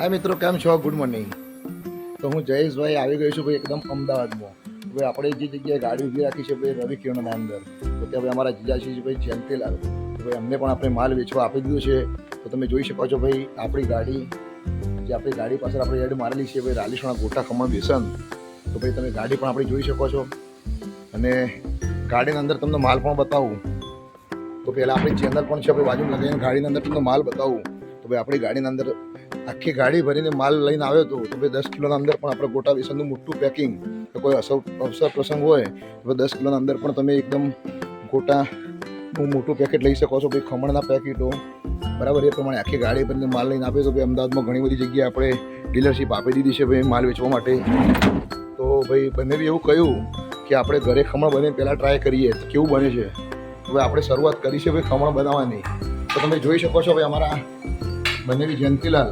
હા મિત્રો, કેમ છો? Good morning. તો હું જયેશભાઈ આવી ગયો છું ભાઈ એકદમ અમદાવાદમાં. ભાઈ આપણે જે જગ્યાએ ગાડી ઊભી રાખી છે ભાઈ રવિ કિરણના અંદર, તો ત્યાં ભાઈ અમારા જીજાજી ભાઈ જયંતીલાલ, તો ભાઈ અમને પણ આપણે માલ વેચવા આપી દીધું છે. તો તમે જોઈ શકો છો ભાઈ આપણી ગાડી, જે આપણી ગાડી પાછળ આપણે એડ મારેલી છે ભાઈ રાલીસણા ગોટા ખમણ બેસન. તો ભાઈ તમે ગાડી પણ આપણી જોઈ શકો છો અને ગાડીની અંદર તમને માલ પણ બતાવું. તો પહેલાં આપણી ચેનલ પણ છે ભાઈ બાજુમાં લગાવીને ગાડીની અંદર તમને માલ બતાવું. તો ભાઈ આપણી ગાડીની અંદર આખી ગાડી ભરીને માલ લઈને આવ્યો હતો. તો ભાઈ 10 કિલોના અંદર પણ આપણે ગોટા બેસનનું મોટું પેકિંગ, તો કોઈ અવસર પ્રસંગ હોય તો 10 કિલોના અંદર પણ તમે એકદમ ગોટાનું મોટું પેકેટ લઈ શકો છો. ભાઈ ખમણના પેકેટો બરાબર એ પ્રમાણે આખી ગાડી ભરીને માલ લઈને આપ્યો. તો ભાઈ અમદાવાદમાં ઘણી બધી જગ્યાએ આપણે ડીલરશીપ આપી દીધી છે ભાઈ માલ વેચવા માટે. તો ભાઈ બંને બી એવું કહ્યું કે આપણે ઘરે ખમણ બને પહેલાં ટ્રાય કરીએ તો કેવું બને છે. તો ભાઈ આપણે શરૂઆત કરી છે ભાઈ ખમણ બનાવવાની. તો તમે જોઈ શકો છો ભાઈ અમારા બંને બી જયંતીલાલ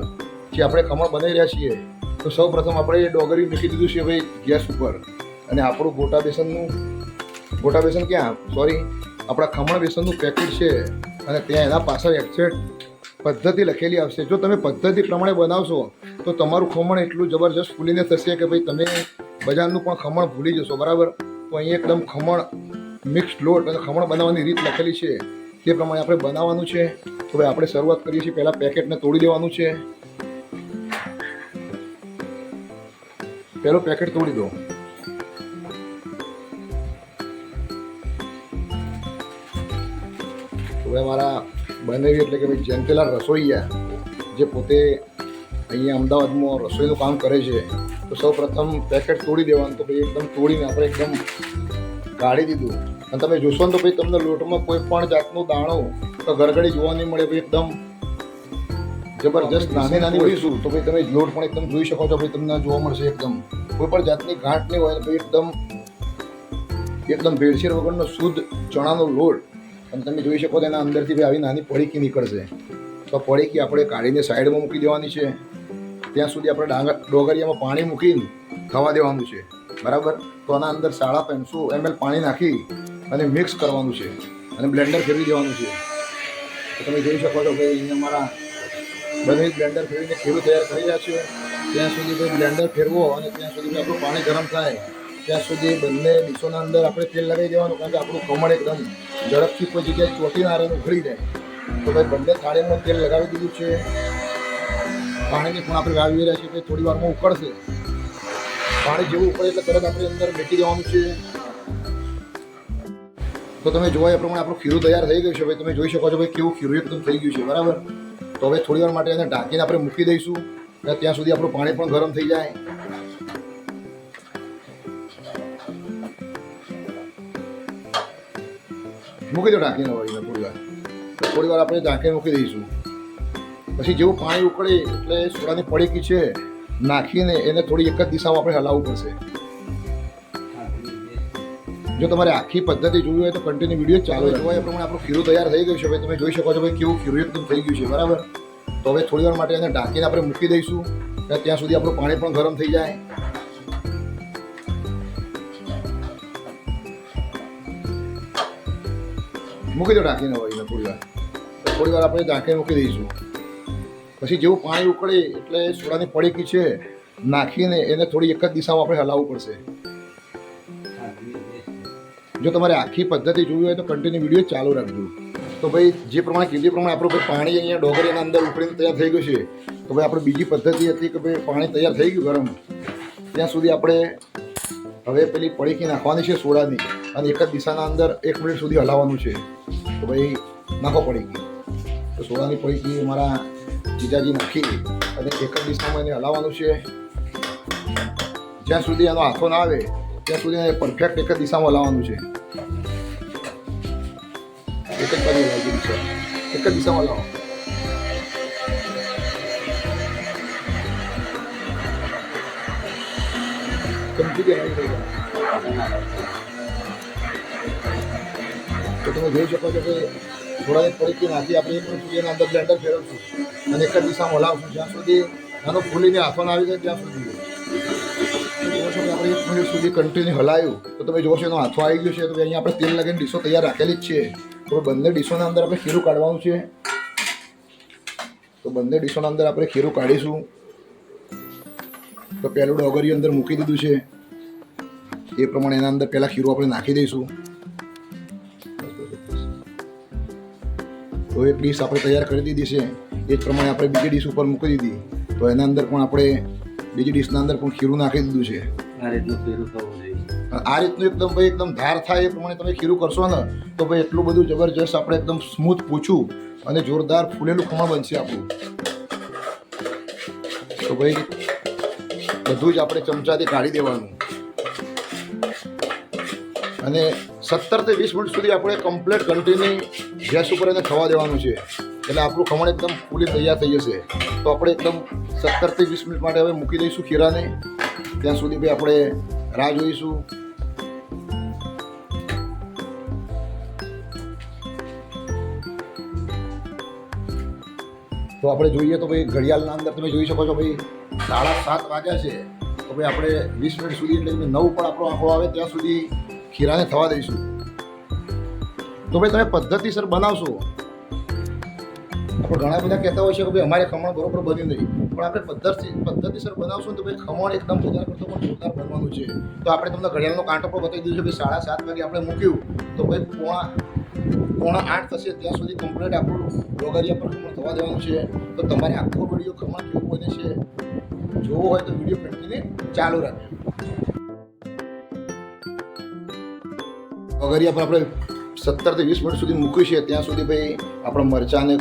જે આપણે ખમણ બનાવી રહ્યા છીએ. તો સૌ પ્રથમ આપણે ડોગરી મૂકી દીધું છે ભાઈ ગેસ ઉપર, અને આપણું ગોટા બેસન ક્યાં સોરી આપણા ખમણ બેસનનું પેકેટ છે અને ત્યાં એના પાછળ એક્ઝેક્ટ પદ્ધતિ લખેલી આવશે. જો તમે પદ્ધતિ પ્રમાણે બનાવશો તો તમારું ખમણ એટલું જબરજસ્ત ફૂલીને થશે કે ભાઈ તમે બજારનું પણ ખમણ ભૂલી જશો. બરાબર, તો અહીં એકદમ ખમણ મિક્સ લોટ અને ખમણ બનાવવાની રીત લખેલી છે, તે પ્રમાણે આપણે બનાવવાનું છે. તો ભાઈ આપણે શરૂઆત કરીએ છીએ. પહેલાં પેકેટને તોડી દેવાનું છે. પહેલું પેકેટ તોડી દો. તો ભાઈ મારા બનેવી એટલે કે ભાઈ જયંતીલાલ રસોઈયા જે પોતે અહીંયા અમદાવાદમાં રસોઈનું કામ કરે છે. તો સૌ પ્રથમ પેકેટ તોડી દેવાનું. તો ભાઈ એકદમ તોડીને આપણે એકદમ કાઢી દીધું. અને તમે જોશો ને તો ભાઈ તમને લોટમાં કોઈ પણ જાતનું દાણો તો ગરગડી જોવા નહીં મળે. ભાઈ એકદમ જબરજસ્ત નાની નાની હોઈશું. તો ભાઈ તમે લોટ પણ એકદમ જોઈ શકો છો. ભાઈ તમને જોવા મળશે એકદમ કોઈ પણ જાતની ગાંઠ નહીં હોય. ભાઈ એકદમ ભેળસેળ વગરનો શુદ્ધ ચણાનો લોટ. અને તમે જોઈ શકો તો એના અંદરથી ભાઈ આવી નાની પડીકી નીકળશે. તો પડીકી આપણે કાઢીને સાઈડમાં મૂકી દેવાની છે. ત્યાં સુધી આપણે ડોગરિયામાં પાણી મૂકીને થવા દેવાનું છે. બરાબર, તો આના અંદર 550 ml પાણી નાખી અને મિક્સ કરવાનું છે અને બ્લેન્ડર ફેરવી દેવાનું છે. તો તમે જોઈ શકો છો ભાઈ અહીંયા અમારા બંને બ્લેન્ડર ફેરવીને ખીરું તૈયાર કરી રહ્યા છે. ત્યાં સુધી ભાઈ બ્લેન્ડર ફેરવો અને ત્યાં સુધી આપણું પાણી ગરમ થાય ત્યાં સુધી બંને ડીશોના અંદર આપણે તેલ લગાવી દેવાનું. કારણ કે આપણું ખમણ એકદમ ઝડપથી કોઈ જગ્યાએ ચોટી ના રહે, ઉખડી જાય. તો ભાઈ બંને થાળીમાં તેલ લગાવી દીધું છે. પાણીની પણ આપણે વાવી રહ્યા છીએ. થોડી વારમાં ઉકળશે. પાણી જેવું ઉકળે એટલે તરત આપણે અંદર મેકી દેવાનું છે. તો તમે જોવા એ પ્રમાણે આપણું ખીરું તૈયાર થઈ ગયું છે. ભાઈ તમે જોઈ શકો છો ભાઈ કેવું ખીરું એકદમ થઈ ગયું છે. બરાબર, તો હવે થોડી વાર માટે એને ઢાંકીને આપણે મૂકી દઈશું ત્યાં સુધી આપણું પાણી પણ ગરમ થઈ જાય. મૂકી દો ઢાંકીને વળીને થોડી વાર આપણે ઢાંકીને મૂકી દઈશું. પછી જેવું પાણી ઉકળે એટલે સોડાની પડીકી છે નાખીને એને થોડી એક જ દિશામાં આપણે હલાવવું પડશે. જો તમારે આખી પદ્ધતિ જોવી હોય તો કન્ટિન્યુ વિડીયો ચાલુ જોવા એ પ્રમાણે આપણું ખીરું તૈયાર થઈ ગયું છે. ભાઈ તમે જોઈ શકો છો ભાઈ કેવું ખીરું એકદમ થઈ ગયું છે. બરાબર, તો હવે થોડી વાર માટે એને ઢાંકીને આપણે મૂકી દઈશું ત્યાં સુધી આપણું પાણી પણ ગરમ થઈ જાય. મૂકી દો ઢાંકીને વળીને થોડી વાર આપણે ઢાંકીને મૂકી દઈશું. પછી જેવું પાણી ઉકળે એટલે સોડાની પડીકી છે નાખીને એને થોડી એક જ દિશામાં આપણે હલાવવું પડશે. જો તમારે આખી પદ્ધતિ જોવી હોય તો કન્ટિન્યુ વિડીયો ચાલુ રાખજો. તો ભાઈ જે પ્રમાણે કીધું પ્રમાણે આપણું ભાઈ પાણી અહીંયા ડોગરીના અંદર ઉકળીને તૈયાર થઈ ગયું છે. તો ભાઈ આપણે બીજી પદ્ધતિ હતી કે ભાઈ પાણી તૈયાર થઈ ગયું ગરમ ત્યાં સુધી આપણે હવે પેલી પડીકી નાખવાની છે સોડાની અને એક જ દિશાના અંદર 1 મિનિટ સુધી હલાવવાનું છે. તો ભાઈ નાખો પડીકી. તો સોડાની પડીકી મારા જીજાજી નાખી અને એક જ દિશામાં એને હલાવવાનું છે. જ્યાં સુધી એનો હાથો ના આવે ત્યાં સુધી એને પરફેક્ટ એક જ દિશામાં હલાવવાનું છે. એક જ બાજુ હલાવવાનું છે, એક જ દિશામાં હલાવો. સમજી ગયા? તો તમે જોઈ શકો છો કે થોડા પડીકી નાખી આપણે 1 મિનિટ સુધી એના અંદર બ્લેન્ડર ફેરવશું અને એક જ દિશામાં હલાવશું જ્યાં સુધી એનો ફૂલીને હાથો ના આવી જાય ત્યાં સુધી. જોશો કે આપણે 1 મિનિટ સુધી કન્ટિન્યુ હલાવ્યું તો તમે જોશો એનો હાથો આવી ગયો છે. તો અહીંયા આપણે તેલ લગાવીને ડીશો તૈયાર રાખેલી જ છે. તો બંને ડીશોના અંદર આપણે ખીરું કાઢવાનું છે. તો બંને ડીશોના અંદર આપણે ખીરું કાઢીશું. તો પહેલું ડોગરિયું અંદર મૂકી દીધું છે. એ પ્રમાણે એના અંદર પહેલાં ખીરું આપણે નાખી દઈશું. તો એક ડીશ આપણે તૈયાર કરી દીધી છે. એ જ પ્રમાણે આપણે બીજી ડીશ ઉપર મૂકી દીધી. તો એના અંદર પણ આપણે બીજી ડીશના અંદર પણ ખીરું નાખી દીધું છે. આ રીતનું ખીરું થવું જોઈએ. આ રીતનું એકદમ ભાઈ એકદમ ધાર થાય એ પ્રમાણે તમે ખીરું કરશો ને તો ભાઈ એટલું બધું જબરજસ્ત આપણે એકદમ સ્મૂથ પૂછું અને જોરદાર ફૂલેલું ખમણ બનશે આપણું. તો ભાઈ બધું જ આપણે ચમચાથી કાઢી દેવાનું અને 17 થી 20 મિનિટ સુધી આપણે કમ્પ્લીટ કન્ટિન્યુ ગેસ ઉપર એને થવા દેવાનું છે. એટલે આપણું ખમણ એકદમ ફૂલી તૈયાર થઈ જશે. તો આપણે એકદમ 17 થી 20 મિનિટ માટે હવે મૂકી દઈશું ખીરાને. ત્યાં સુધી ભાઈ આપણે રાહ જોઈશું. તો આપણે જોઈએ તો ભાઈ ઘડિયાળના અંદર તમે જોઈ શકો છો ભાઈ 7:30 વાગ્યા છે. તો ભાઈ આપણે 20 મિનિટ સુધી એટલે 9 પણ આપણો આંકડો આવે ત્યાં સુધી ખીરાને થવા દઈશું. તો ભાઈ તમે પદ્ધતિસર બનાવશો. આપણે ઘણા બધા કહેતા હોય છે કે ભાઈ અમારે ખમણ બરોબર બન્યું નહીં, પણ આપણે પદ્ધતિસર બનાવશું તો ભાઈ ખમણ એકદમ બજાર કરતો પણ જોરદાર બનવાનું છે. તો આપણે તમને ઘડિયાળનો કાંટો પણ બતાવી દીધો છે. ભાઈ 7:30 વાગે આપણે મૂક્યું તો ભાઈ 7:45 થશે ત્યાં સુધી કમ્પ્લીટ આપણું ડોગરિયા પર ખમણ થવા દેવાનું છે. તો તમારે આખો વિડીયો ખમણ કેવું બને છે જોવો હોય તો વિડીયો કન્ટિન્યુ ચાલુ રાખજો. ડોગરિયા પર આપણે 17 થી 20 મિનિટ સુધી મૂક્યું છે. ત્યાં સુધી ભાઈ આપણે મરચાંને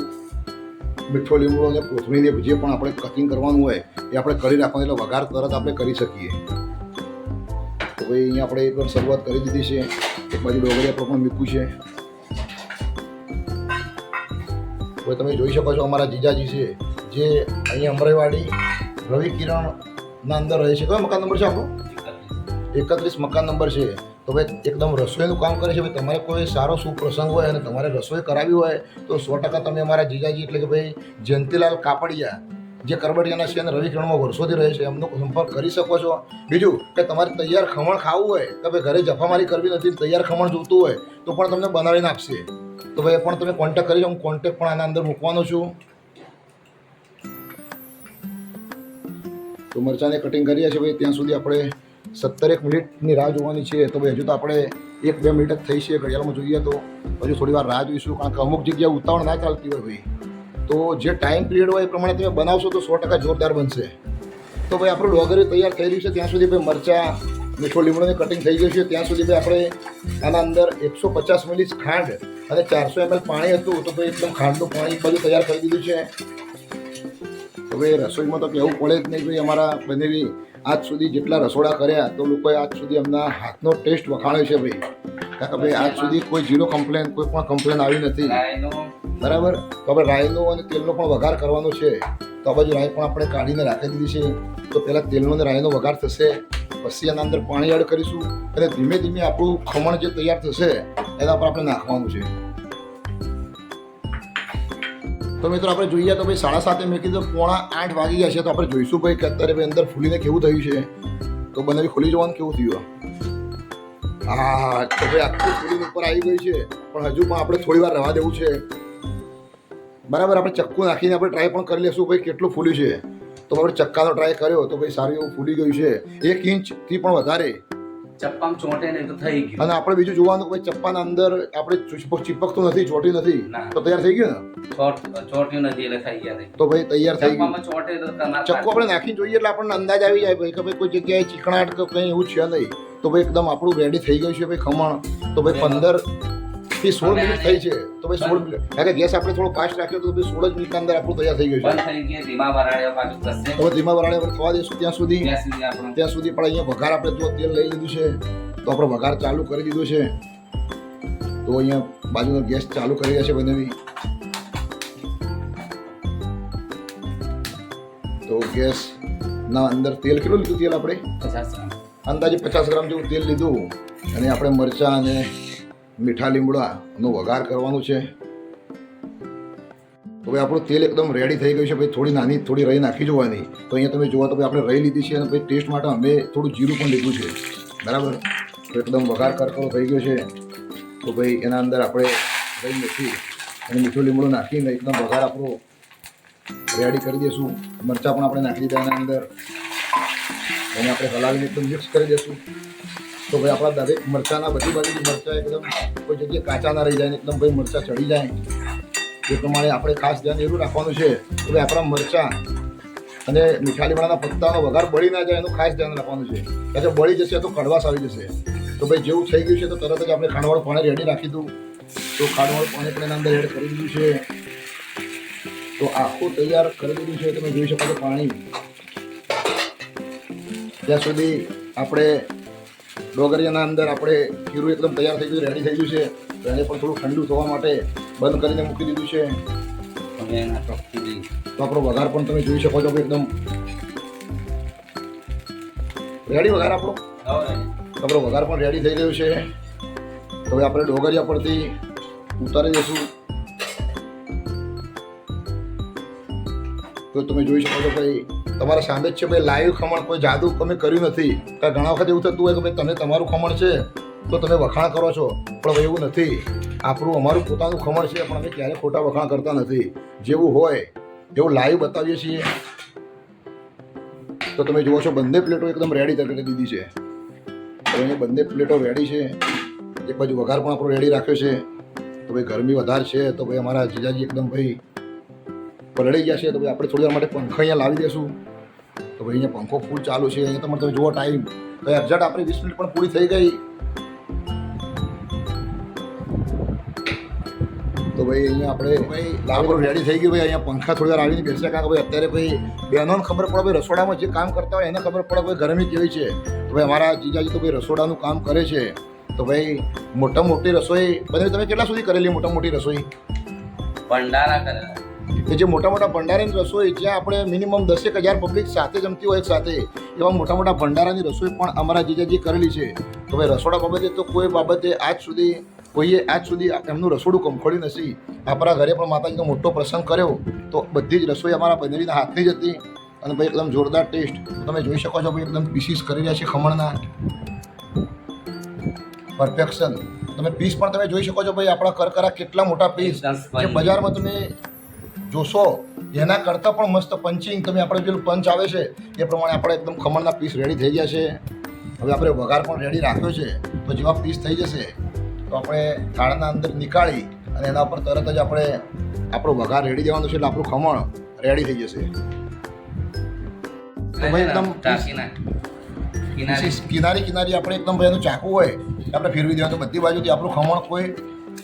મીઠો લીમડો અને કોથમીરને જે પણ આપણે કટિંગ કરવાનું હોય એ આપણે કરી રાખવાનું. એટલે વઘાર તરત આપણે કરી શકીએ. તો ભાઈ અહીંયા આપણે એકવાર શરૂઆત કરી દીધી છે. એક બાજુ ડોગરિયા પર પણ મૂક્યું છે. તો તમે જોઈ શકો છો અમારા જીજાજી છે જે અહીંયા અમરાઈવાડી રવિ કિરણના અંદર રહે છે. કયો મકાન નંબર છે આપણો? 31 મકાન નંબર છે. તો ભાઈ એકદમ રસોઈનું કામ કરે છે. ભાઈ તમારે કોઈ સારો સુપ્રસંગ હોય અને તમારે રસોઈ કરાવી હોય તો 100% તમે અમારા જીજાજી એટલે કે ભાઈ જયંતીલાલ કાપડિયા જે કરબડિયાના છે અને રવિ કિરણમાં વર્ષોથી રહે છે એમનો સંપર્ક કરી શકો છો. બીજું કે તમારે તૈયાર ખમણ ખાવું હોય કે ભાઈ ઘરે જફામારી કરવી નથી, તૈયાર ખમણ જોતું હોય તો પણ તમને બનાવીને આપશે. તો ભાઈ પણ તમે કોન્ટેક્ટ કરી. હું કોન્ટેક્ટ પણ આના અંદર મૂકવાનો છું. તો મરચાંને કટિંગ કરીએ છીએ ભાઈ ત્યાં સુધી આપણે 17 મિનિટની રાહ જોવાની છે. તો ભાઈ હજુ તો આપણે 1-2 મિનિટ જ થઈ છે. ઘડિયાળમાં જોઈએ તો હજુ થોડી વાર રાહ જોઈશું. કારણ કે અમુક જગ્યાએ ઉતાવળ ના ચાલતી હોય ભાઈ. તો જે ટાઈમ પિરિયડ હોય એ પ્રમાણે તમે બનાવશો તો 100% જોરદાર બનશે. તો ભાઈ આપણું ડોગરી તૈયાર થઈ રહ્યું છે. ત્યાં સુધી ભાઈ મરચાં મીઠો લીમડોની કટિંગ થઈ ગયું છે. ત્યાં સુધી ભાઈ આપણે આના અંદર 150 મિલી ખાંડ અને 400 ml પાણી હતું. તો ભાઈ એકદમ ખાંડનું પાણી એક બાજુ તૈયાર કરી દીધું છે. તો ભાઈ રસોઈમાં તો કહેવું પડે જ નહીં ભાઈ. અમારા બનેવી આજ સુધી જેટલા રસોડા કર્યા તો લોકોએ આજ સુધી એમના હાથનો ટેસ્ટ વખાણ્યો છે ભાઈ. કારણ કે ભાઈ આજ સુધી કોઈ ઝીરો કમ્પ્લેન, કોઈ પણ કમ્પ્લેન આવી નથી. બરાબર. તો આપણે રાઈનો અને તેલનો પણ વઘાર કરવાનો છે. તો આ બાજુ રાઈ પણ આપણે કાઢીને રાખી દીધી છે. તો પહેલાં તેલનો અને રાઈનો વઘાર થશે, પછી એના અંદર પાણી એડ કરીશું અને ધીમે ધીમે આપણું ખમણ જે તૈયાર થશે એના પર આપણે નાખવાનું છે. તો મિત્રો આપણે જોઈએ તો ભાઈ 7:30 મેં કીધું 7:45 વાગી ગયા છે. તો આપણે જોઈશું ભાઈ કે અત્યારે ભાઈ અંદર ફૂલીને કેવું થયું છે. તો બનાવી ખોલી જવાનું કેવું થયું. હા તો ભાઈ આખું ફૂલીને ઉપર આવી ગઈ છે. પણ હજુ પણ આપણે થોડી વાર રહેવા દેવું છે. બરાબર. આપણે ચક્કુ નાખીને આપણે ટ્રાય પણ કરી લઈશું ભાઈ કેટલું ફૂલ્યું છે. તો આપણે ચક્કાનો ટ્રાય કર્યો તો ભાઈ સારું એવું ફૂલી ગયું છે. 1 ઇંચથી પણ વધારે. ચપ્પામાં ચોંટે નહીં તો થઈ ગયું. અને આપણે બીજું જોવાનું કે ભાઈ ચપ્પાના અંદર આપણે ચીપકતું નથી, ચોટી નથી. તો તૈયાર થઈ ગયું ને? ચોટ્યું નથી એટલે થઈ ગયા. તો ભાઈ તૈયાર થઈ ગયું. ચોટે તો ચક્કુ આપણે નાખીને જોઈએ એટલે આપણને અંદાજ આવી જાય ભાઈ કે ભાઈ કોઈ જગ્યાએ ચીકણાટ કે કંઈ એવું છે નહીં. તો ભાઈ એકદમ આપણું રેડી થઈ ગયું છે ભાઈ ખમણ. તો ભાઈ 15 થી 16 મિનિટ થઈ છે. તો ભાઈ 16 મિનિટ. કારણ કે ગેસ આપણે થોડો ફાસ્ટ રાખ્યો તો ભાઈ 16 જ મિનિટના અંદર આપણું તૈયાર થઈ ગયું છે. ધીમા વરાળે પાછું થશે. હવે ધીમા વરાળે આપણે થવા દઈશું ત્યાં સુધી પણ અહીંયા વઘાર આપણે જો તેલ લઈ લીધું છે તો આપણે વઘાર ચાલુ કરી દીધું છે. તો અહીંયા બાજુનો ગેસ ચાલુ કરી રહ્યા છે બનાવી. તો ગેસના અંદર તેલ કેટલું લીધું? તેલ આપણે 50 ગ્રામ, અંદાજે 50 ગ્રામ જેવું તેલ લીધું અને આપણે મરચાં અને મીઠા લીમડાનો વઘાર કરવાનું છે. તો ભાઈ આપણું તેલ એકદમ રેડી થઈ ગયું છે ભાઈ. થોડી રહી નાખી જોવાની. તો અહીંયા તમે જોવા તો ભાઈ આપણે રહી લીધી છે અને ભાઈ ટેસ્ટ માટે અમે થોડું જીરું પણ લીધું છે. બરાબર. તો એકદમ વઘાર કરકરો થઈ ગયો છે. તો ભાઈ એના અંદર આપણે રહી મેથી અને મીઠું લીમડું નાખીને એકદમ વઘાર આપણો રેડી કરી દઈશું. મરચાં પણ આપણે નાખી દીધા એના અંદર. એને આપણે હલાવીને એકદમ મિક્સ કરી દઈશું. તો ભાઈ આપણા દરેક મરચાંના બધી બાજુથી મરચાં એકદમ કોઈ જગ્યાએ કાચા ના રહી જાય ને એકદમ ભાઈ મરચાં ચડી જાય એ પ્રમાણે આપણે ખાસ ધ્યાન એવું રાખવાનું છે કે ભાઈ આપણા મરચાં અને મીઠા લીમડાના પત્તાનો વઘાર બળી ના જાય એનું ખાસ ધ્યાન રાખવાનું છે. કારણ કે બળી જશે તો કડવાશ આવી જશે. તો ભાઈ જેવું થઈ ગયું છે તો તરત જ આપણે ખાંડવાળું પાણી રેડી રાખી દઉં. તો ખાંડવાળું પાણી પણ એના અંદર એડ કરી દીધું છે. તો આખું તૈયાર કરી દીધું છે. તમે જોઈ શકો છો પાણી. ત્યાં સુધી આપણે ડોગરિયાના અંદર આપણે ખીરું એકદમ તૈયાર થઈ ગયું, રેડી થઈ ગયું છે. તો એને પણ થોડું ઠંડુ થવા માટે બંધ કરીને મૂકી દીધું છે. હવે એના ચોખ્ખું તો આપણો વઘાર પણ તમે જોઈ શકો છો કે એકદમ રેડી વઘાર આપણો વઘાર પણ રેડી થઈ ગયું છે. તો હવે આપણે ડોગરિયા પરથી ઉતારી દઈશું. તો તમે જોઈ શકો છો ભાઈ તમારા સામે જ છે ભાઈ લાઈવ ખમણ, કોઈ જાદુ તમે કર્યું નથી. કારણ ઘણા વખત એવું થતું હોય કે ભાઈ તમે તમારું ખમણ છે તો તમે વખાણ કરો છો, પણ ભાઈ એવું નથી. આપણું અમારું પોતાનું ખમણ છે પણ અમે ક્યારેય ખોટા વખાણ કરતા નથી. જેવું હોય એવું લાઈવ બતાવીએ છીએ. તો તમે જુઓ છો બંને પ્લેટો એકદમ રેડી કરી દીધી છે. તો એની બંને પ્લેટો રેડી છે. એક બાજુ વઘાર પણ આપણો રેડી રાખ્યો છે. તો ભાઈ ગરમી વધારે છે તો ભાઈ અમારા જીજાજી એકદમ ભાઈ પલળી ગયા છે. તો ભાઈ આપણે થોડી વાર માટે પંખા અહીંયા લાવી દઈશું. તો ભાઈ અહીંયા પંખો ફૂલ ચાલુ છે. અહીંયા તમારે તમે જુઓ ટાઈમ તો એક્ઝેક્ટ આપણી 20 મિનિટ પણ પૂરી થઈ ગઈ. તો ભાઈ અહીંયા આપણે ભાઈ લાવવાનું રેડી થઈ ગયું. ભાઈ અહીંયા પંખા થોડી વાર આવીને બેસ્યા. કારણ કે ભાઈ અત્યારે ભાઈ બહેનોને ખબર પડે ભાઈ રસોડામાં જે કામ કરતા હોય એને ખબર પડે ભાઈ ગરમી કેવી છે. તો ભાઈ અમારા જીજાજી તો ભાઈ રસોડાનું કામ કરે છે. તો ભાઈ મોટી રસોઈ બધી તમે કેટલા સુધી કરેલી મોટી રસોઈ? ભંડારા કરેલા. કે જે મોટા ભંડારાની રસોઈ જ્યાં આપણે મિનિમમ 10,000 પબ્લિક સાથે જમતી હોય એક સાથે, એવા મોટા ભંડારાની રસોઈ પણ અમારા જીજાજી કરેલી છે. તો ભાઈ રસોડા બાબતે તો કોઈ બાબતે આજ સુધી એમનું રસોડું કંખોડ્યું નથી. આપણા ઘરે પણ માતાજીનો મોટો પ્રસંગ કર્યો તો બધી જ રસોઈ અમારા બંનેના હાથની જ હતી. અને ભાઈ એકદમ જોરદાર ટેસ્ટ તમે જોઈ શકો છો. ભાઈ એકદમ પીસીસ કરી રહ્યા છે ખમણના પરફેક્શન. તમે પીસ પણ તમે જોઈ શકો છો ભાઈ આપણા કરકરા કેટલા મોટા પીસ જે બજારમાં તમે જોશો એના કરતાં પણ મસ્ત પંચિંગ. તમે આપણે પેલું પંચ આવે છે એ પ્રમાણે આપણે એકદમ ખમણના પીસ રેડી થઈ ગયા છે. હવે આપણે વઘાર પણ રેડી રાખ્યો છે. તો જેવા પીસ થઈ જશે તો આપણે થાળના અંદર નીકાળી અને એના ઉપર તરત જ આપણે આપણો વઘાર રેડી દેવાનું છે. એટલે આપણું ખમણ રેડી થઈ જશે. તો ભાઈ એકદમ કિનારી આપણે એકદમ ભાઈ એનું ચાકુ હોય આપણે ફેરવી દેવાનું. તો બધી બાજુથી આપણું ખમણ કોઈ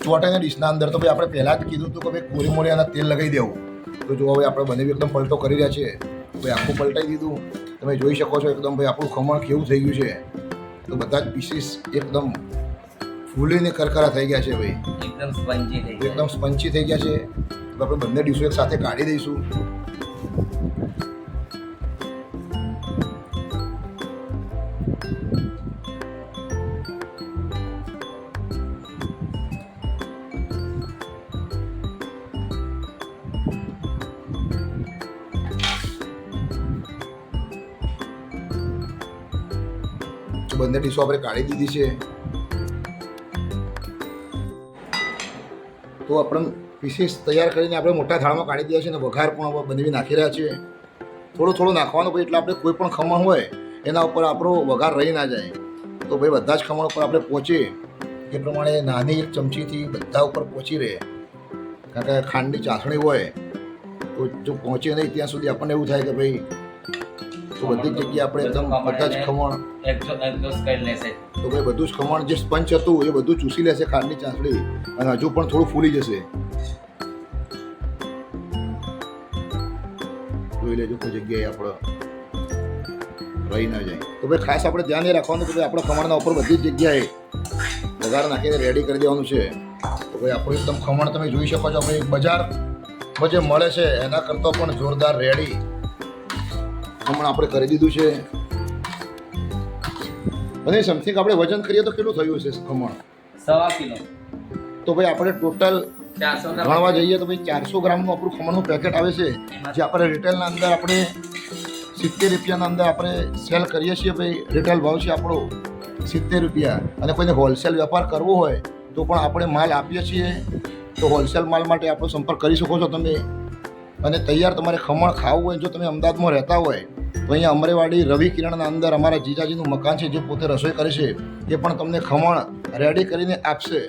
ચોટે ને ડીશના અંદર. તો ભાઈ આપણે પહેલાં જ કીધું હતું કે ભાઈ કોરી મોરી એના તેલ લગાવી દેવું. તો જો હવે આપણે બંને એકદમ પલટો કરી રહ્યા છીએ. ભાઈ આખું પલટાઈ દીધું. તમે જોઈ શકો છો એકદમ ભાઈ આપણું ખમણ કેવું થઈ ગયું છે. તો બધા જ પીસીસ એકદમ ફૂલીને કરકરા થઈ ગયા છે. ભાઈ એકદમ સ્પંચી થઈ ગયા છે. તો આપણે બંને ડીશો એક સાથે કાઢી દઈશું. બંને ડીશો આપણે કાઢી દીધી છે. તો આપણે પીસીસ તૈયાર કરીને આપણે મોટા થાળમાં કાઢી દીધા છે અને વઘાર પણ આપણે બનાવી નાખી રહ્યા છીએ. થોડું નાખવાનું ભાઈ એટલે આપણે કોઈ પણ ખમણ હોય એના ઉપર આપણો વઘાર રહી ના જાય. તો ભાઈ બધા જ ખમણ ઉપર આપણે પહોંચીએ એ પ્રમાણે નાની એક ચમચીથી બધા ઉપર પહોંચી રહે. કારણ કે ખાંડની ચાસણી હોય તો જો પહોંચે નહીં ત્યાં સુધી આપણને એવું થાય કે ભાઈ તો બધી જ જગ્યાએ આપણે એકદમ બધા જ ખમણ તો ભાઈ બધું જ ખમણ જે સ્પંચ હતું એ બધું ચૂસી લેશે ખાંડની ચાસણી અને હજુ પણ થોડું ફૂલી જશે. જોઈ લેજો કોઈ જગ્યાએ આપણે રહી ના જાય. તો ભાઈ ખાસ આપણે ધ્યાન એ રાખવાનું કે ભાઈ આપણા ખમણના ઉપર બધી જ જગ્યાએ વઘાર નાખીને રેડી કરી દેવાનું છે. તો ભાઈ આપણું એકદમ ખમણ તમે જોઈ શકો છો ભાઈ બજારમાં જે મળે છે એના કરતાં પણ જોરદાર રેડી ખમણ આપણે કરી દીધું છે. અને સમથિંગ આપણે વજન કરીએ તો કેટલું થયું છે ખમણ? 1.25 કિલો. તો ભાઈ આપણે ટોટલ ગણવા જઈએ તો ભાઈ 400 ગ્રામનું આપણું ખમણનું પેકેટ આવે છે. જે આપણે રિટેલના અંદર આપણે 70 રૂપિયાના અંદર આપણે સેલ કરીએ છીએ. ભાઈ રિટેલ ભાવ છે આપણો 70 રૂપિયા. અને કોઈને હોલસેલ વેપાર કરવો હોય તો પણ આપણે માલ આપીએ છીએ. તો હોલસેલ માલ માટે આપણો સંપર્ક કરી શકો છો તમે. અને તૈયાર તમારે ખમણ ખાવું હોય જો તમે અમદાવાદમાં રહેતા હોય તો અહીંયા અમરેવાડી રવિ કિરણના અંદર અમારા જીજાજીનું મકાન છે, જે પોતે રસોઈ કરે છે, એ પણ તમને ખમણ રેડી કરીને આપશે.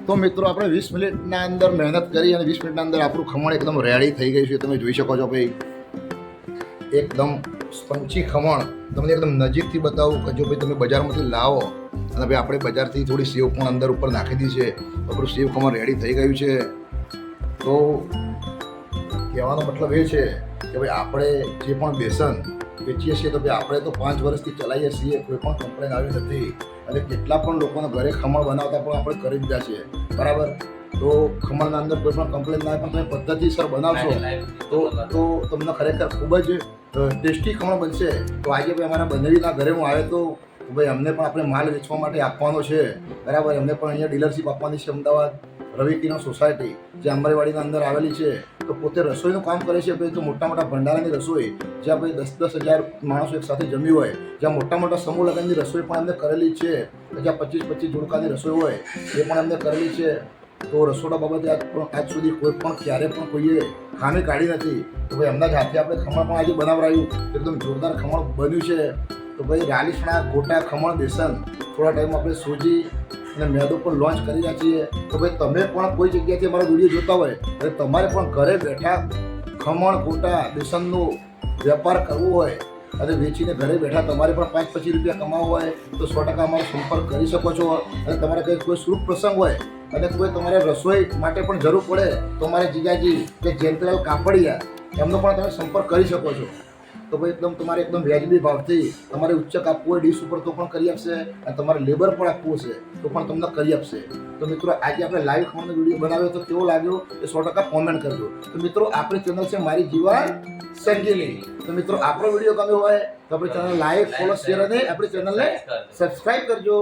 તો મિત્રો આપણે 20 મિનિટના અંદર મહેનત કરી અને 20 મિનિટના અંદર આપણું ખમણ એકદમ રેડી થઈ ગયું છે. તમે જોઈ શકો છો ભાઈ, એકદમ સ્પંચી ખમણ. તમને એકદમ નજીકથી બતાવું કે જો ભાઈ તમે બજારમાંથી લાવો અને ભાઈ આપણે બજારથી થોડી સેવ પણ અંદર ઉપર નાખી દીધી છે, તો આપણું સેવ ખમણ રેડી થઈ ગયું છે. તો કહેવાનો મતલબ એ છે કે ભાઈ આપણે જે પણ બેસન વેચીએ છીએ તો ભાઈ આપણે તો 5 વર્ષથી ચલાવીએ છીએ, કોઈ પણ કમ્પ્લેન આવી નથી. અને કેટલા પણ લોકોને ઘરે ખમણ બનાવતા પણ આપણે કરી દીધા છે, બરાબર. તો ખમણના અંદર કોઈ પણ કમ્પ્લેન ના આવે, પણ તમે પદ્ધતિસર બનાવશો તો તમને ખરેખર ખૂબ જ ટેસ્ટી ખમણ બનશે. તો આજે ભાઈ અમારા બંનેવીના ઘરે હું આવ્યો તો ભાઈ અમને પણ આપણે માલ વેચવા માટે આપવાનો છે, બરાબર. એમને પણ અહીંયા ડીલરશીપ આપવાની છે અમદાવાદ રવિ કિરણ સોસાયટી, જે અમરેવાડીના અંદર આવેલી છે. તો પોતે રસોઈનું કામ કરે છે ભાઈ. તો મોટા મોટા ભંડારાની રસોઈ, જ્યાં ભાઈ 10,000 માણસો એક સાથે જમી હોય, જ્યાં મોટા મોટા સમૂહ લગ્નની રસોઈ પણ એમને કરેલી છે, જ્યાં 25 જોડકાની રસોઈ હોય એ પણ એમને કરેલી છે. તો રસોડા બાબતે આજ સુધી કોઈ પણ ક્યારે પણ કોઈએ ખામી કાઢી નથી. તો ભાઈ એમના જ હાથે આપણે ખમણ પણ આજે બનાવરાયું, એકદમ જોરદાર ખમણ બન્યું છે. તો ભાઈ રાલીસણા ગોટા ખમણ બેસન થોડા ટાઈમ આપણે સૂજી અને મેદો પણ લોન્ચ કરી રહ્યા છીએ. તો ભાઈ તમે પણ કોઈ જગ્યાથી અમારો વિડીયો જોતા હોય અને તમારે પણ ઘરે બેઠા ખમણ ગોટા બેસનનો વેપાર કરવો હોય અને વેચીને ઘરે બેઠા તમારે પણ 5-25 રૂપિયા કમાવવા હોય તો 100% અમારો સંપર્ક કરી શકો છો. અને તમારે કંઈ કોઈ શુભ પ્રસંગ હોય અને કોઈ તમારે રસોઈ માટે પણ જરૂર પડે તો અમારે જીજાજી કે જયંતલાલ કાપડિયા એમનો પણ તમે સંપર્ક કરી શકો છો. તો ભાઈ એકદમ તમારે એકદમ વ્યાજબી ભાવથી તમારે ઉચ્ચક આપવું હોય ડીશ ઉપર તો પણ કરી આપશે, અને તમારે લેબર પણ આપવું હશે તો પણ તમને કરી આપશે. તો મિત્રો આજે આપણે લાઈવ ખમણનો વિડીયો બનાવ્યો તો કેવો લાગ્યો એ 100% કોમેન્ટ કરજો. તો મિત્રો આપણી ચેનલ છે મારી જીવન સંગીની. તો મિત્રો આપણો વિડીયો ગમ્યો હોય તો આપણી ચેનલ લાઈક ફોલો શેર અને આપણી ચેનલને સબસ્ક્રાઈબ કરજો.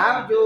આવજો.